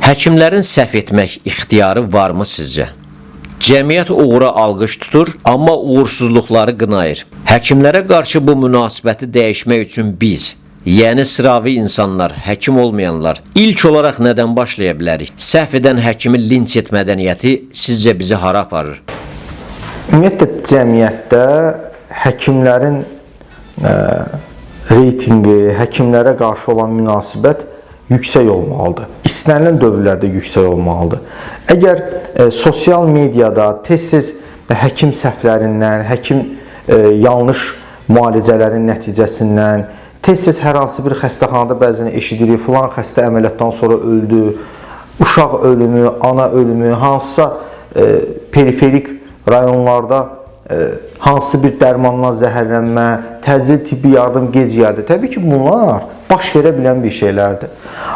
Həkimlərin səhv etmək ixtiyarı varmı sizcə? Cəmiyyət uğura alqış tutur, amma uğursuzluqları qınayır. Həkimlərə qarşı bu münasibəti dəyişmək üçün biz, yəni sıravi insanlar, həkim olmayanlar, ilk olaraq nədən başlaya bilərik? Səhv edən həkimi linç et mədəniyyəti sizcə bizi hara aparır? Ümumiyyətlə, cəmiyyətdə həkimlərin reytinqi, həkimlərə qarşı olan münasibət yüksək olmalıdır. İstənilən dövrlərdə yüksək olmalıdır. Əgər sosial mediada tez-tez həkim səhvlərindən, həkim yanlış müalicələrin nəticəsindən, tez-tez hər hansı bir xəstəxanada bəzən eşidirik, filan xəstə əməliyyatdan sonra öldü, uşaq ölümü, ana ölümü, hansısa periferik rayonlarda hansı bir dərmandan zəhərlənmə, təcili tibbi yardım gec gəldi. Təbii ki, bunlar baş verə bilən bir şeylərdir.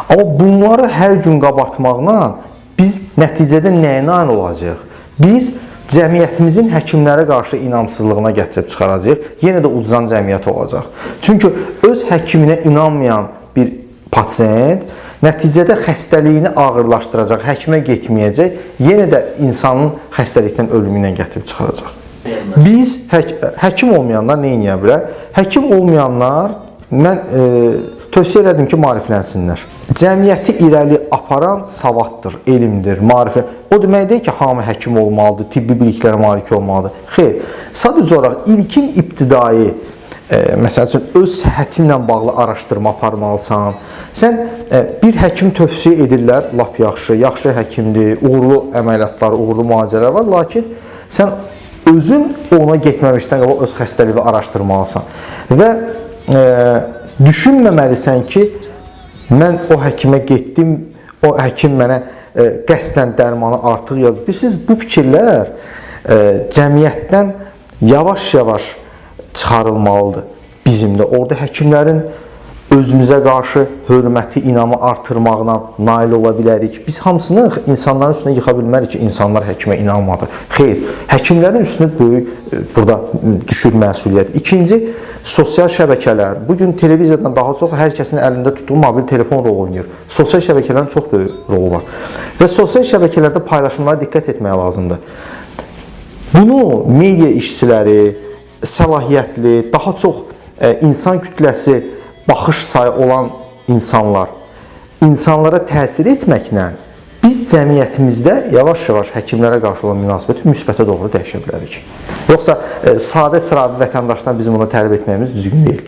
Amma bunları hər gün qabartmaqla biz nəticədə nəyə nail olacağıq? Biz cəmiyyətimizin həkimlərə qarşı inamsızlığına gətirib çıxaracağıq. Yenə də udzan cəmiyyət olacaq. Çünki öz həkiminə inanmayan bir pasiyent nəticədə xəstəliyini ağırlaşdıracaq, həkimə getməyəcək, yenə də insanın xəstəlikdən ölümündən gətirib çıxaracaq. Biz həkim olmayanlar nə edə bilər? Həkim olmayanlar mən tövsiyə edirdim ki, maariflənsinlər. Cəmiyyəti irəli aparan savaddır, elmdir, maarifət. O demək deyil ki, hamı həkim olmalıdır, tibbi biliklərə malik olmalıdır. Xeyr, sadəcə olaraq ilkin ibtidai, məsəl üçün, öz səhhətinlə bağlı araşdırma aparmalısan. Sən bir həkim tövsiyə edirlər, lap yaxşı, yaxşı həkimdir, uğurlu əməliyyatlar, uğurlu müalicələr var, lakin sən özün ona getməmişdən qabaq öz xəstəliyi araşdırmalısan. Və düşünməməlisən ki, mən o həkimə getdim, o həkim mənə qəsdən dərmanı artıq yazıb. Bilirsiniz, bu fikirlər cəmiyyətdən yavaş-yavaş çıxarılmalıdır bizim də. Orada həkimlərin özümüzə qarşı hörməti, inamı artırmaqla nail ola bilərik. Biz hamısını insanların üstünə yıxa bilmərik ki, insanlar həkimə inanmadı. Xeyr, həkimlərin üstünə böyük burada düşür məsuliyyət. İkinci, sosial şəbəkələr. Bugün televiziyadan daha çox hər kəsin əlində tutduğu mobil telefon rol oynayır. Sosial şəbəkələrin çox böyük rolu var. Və sosial şəbəkələrdə paylaşımlara diqqət etmək lazımdır. Bunu media işçiləri, səlahiyyətli, daha çox insan kütləsi baxış sayı olan insanlar insanlara təsir etməklə biz cəmiyyətimizdə yavaş-yavaş həkimlərə qarşı olan münasibəti müsbətə doğru dəyişə bilərik. Yoxsa sadə sıravi vətəndaşdan bizim bunu tərbiyə etməyimiz düzgün deyil.